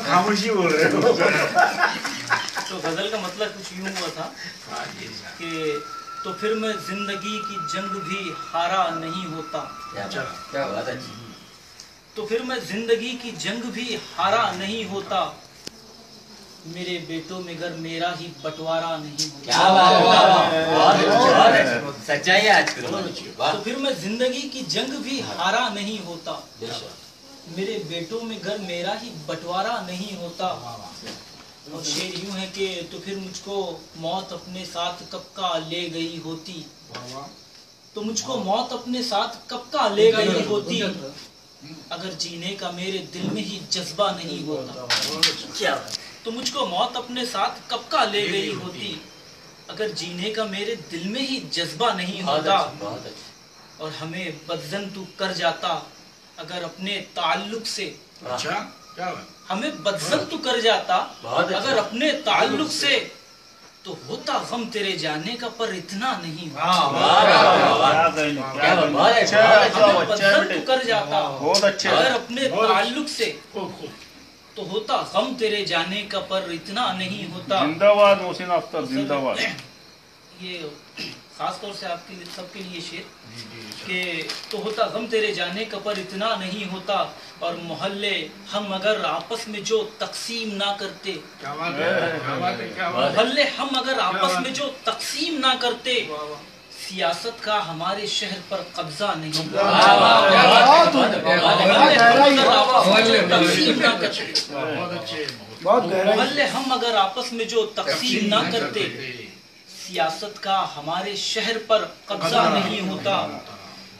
खामोशी बोल रहे हो। तो गजल का मतलब कुछ यूं हुआ था कि तो फिर मैं जिंदगी की जंग भी हारा नहीं होता। क्या बात है। तो फिर मैं जिंदगी की जंग भी हारा नहीं होता, मेरे बेटों में घर मेरा ही बंटवारा नहीं होता। क्या बात है, सच्चाई है आज की। तो फिर मैं जिंदगी की जंग भी हारा नहीं होता, मेरे बेटों में घर मेरा ही बंटवारा नहीं होता। और शेर यूं है कि तो फिर मुझको मौत अपने साथ कब का ले गई होती, तो मुझको मौत अपने साथ कब का ले गई होती, अगर जीने का मेरे दिल में ही जज्बा नहीं होता। क्या तो मुझको मौत अपने साथ कब का ले गई होती, अगर जीने का मेरे दिल में ही जज्बा नहीं होता। और हमें बदजन तू कर जाता अगर अपने ताल्लुक से, अच्छा क्या हमें बदजन तू कर जाता अगर अपने ताल्लुक से, तो होता गम तेरे जाने का पर इतना नहीं बदजन तू कर जाता अगर अपने ताल्लुक से, तो होता गम तेरे जाने का पर इतना नहीं होता। जिंदाबाद मोहसिन अख्तर जिंदाबाद। ये खास तौर से आपके लिए सबके लिए शेर कि तो होता गम तेरे जाने का पर इतना नहीं होता, और मोहल्ले हम अगर आपस में जो तकसीम ना करते, मोहल्ले हम अगर आपस में जो तकसीम ना करते, सियासत का हमारे शहर पर कब्जा नहीं। मोहल्ले हम अगर आपस में जो तकसीम ना करते, सियासत का हमारे शहर पर कब्जा नहीं होता।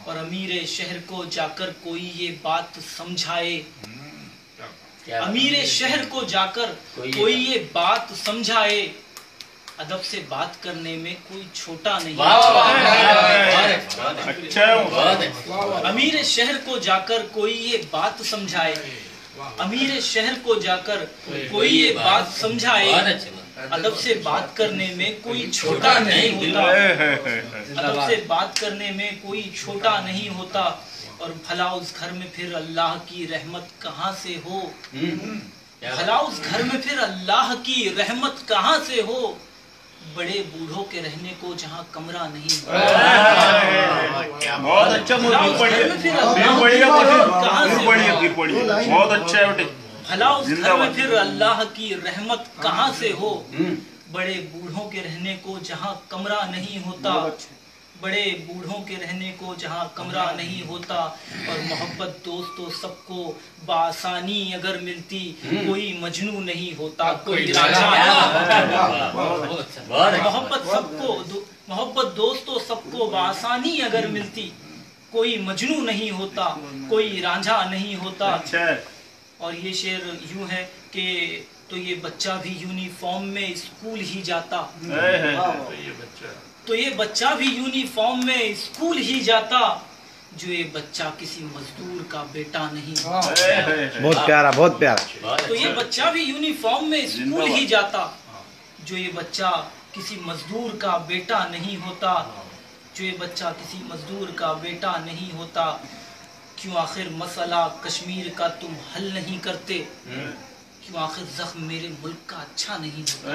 और अमीरे शहर को जाकर कोई ये बात समझाए, अमीरे शहर को जाकर कोई ये बात समझाए, अदब से बात करने में कोई छोटा नहीं। अमीर शहर को जाकर कोई ये बात समझाए, अमीर शहर को जाकर कोई ये बात समझाए, अदब से बात करने में कोई छोटा नहीं होता, अदब से बात करने में कोई छोटा नहीं होता। और भला उस घर में फिर अल्लाह की रहमत कहाँ से हो, भला उस घर में फिर अल्लाह की रहमत कहाँ से हो, बड़े बूढ़ों के रहने को जहाँ कमरा नहीं। बहुत अच्छा बहुत अच्छा है। भला उस घर में फिर अल्लाह की रहमत कहाँ से हो, बड़े बूढ़ों के रहने को जहाँ कमरा नहीं होता, बड़े बूढ़ों के रहने को जहाँ कमरा नहीं होता। और मोहब्बत दोस्तों सबको बासानी अगर मिलती, कोई मजनू नहीं होता, कोई राजा। मोहब्बत दोस्तों सबको बासानी अगर मिलती, कोई मजनू नहीं होता, कोई रांझा नहीं होता। और ये शेर यूं है कि तो ये बच्चा भी यूनिफॉर्म में स्कूल ही जाता, तो ये बच्चा भी यूनिफॉर्म में स्कूल ही जाता, जो ये बच्चा किसी मजदूर का बेटा नहीं। बहुत प्यारा बहुत प्यारा। तो ये बच्चा भी यूनिफॉर्म में स्कूल ही जाता, जो ये बच्चा किसी मजदूर का बेटा नहीं होता, जो ये बच्चा किसी मजदूर का बेटा नहीं होता। क्यों आखिर मसला कश्मीर का तुम हल नहीं करते, क्यों आखिर जख्म मेरे मुल्क का अच्छा नहीं होता,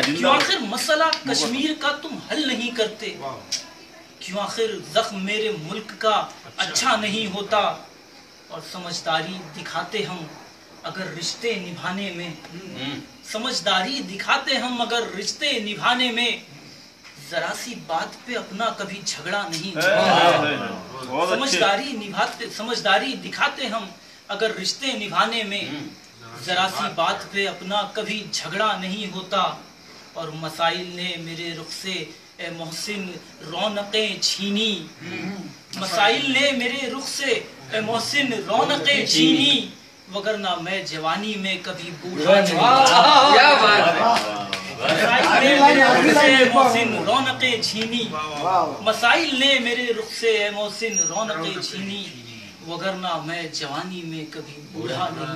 क्यों आखिर मसला कश्मीर का तुम हल नहीं करते, क्यों आखिर जख्म मेरे मुल्क का अच्छा नहीं होता। और समझदारी दिखाते हम अगर रिश्ते निभाने में, समझदारी दिखाते हम अगर रिश्ते निभाने में, जरा सी बात पे अपना कभी झगड़ा नहीं। समझदारी दिखाते हम अगर रिश्ते निभाने में, जरा सी बात पे अपना कभी झगड़ा नहीं होता। और मसाइल ने मेरे रुख से ए मोहसिन रौनकें छीनी, मसाइल ने मेरे रुख से ए मोहसिन रौनकें छीनी, वगरना मैं जवानी में कभी बूढ़ा नहीं। मोहसिन रौनकें छीनी, मसाइल ने मेरे रुख से मोहसिन रौनकें छीनी, वगरना मैं जवानी में कभी बूढ़ा नहीं।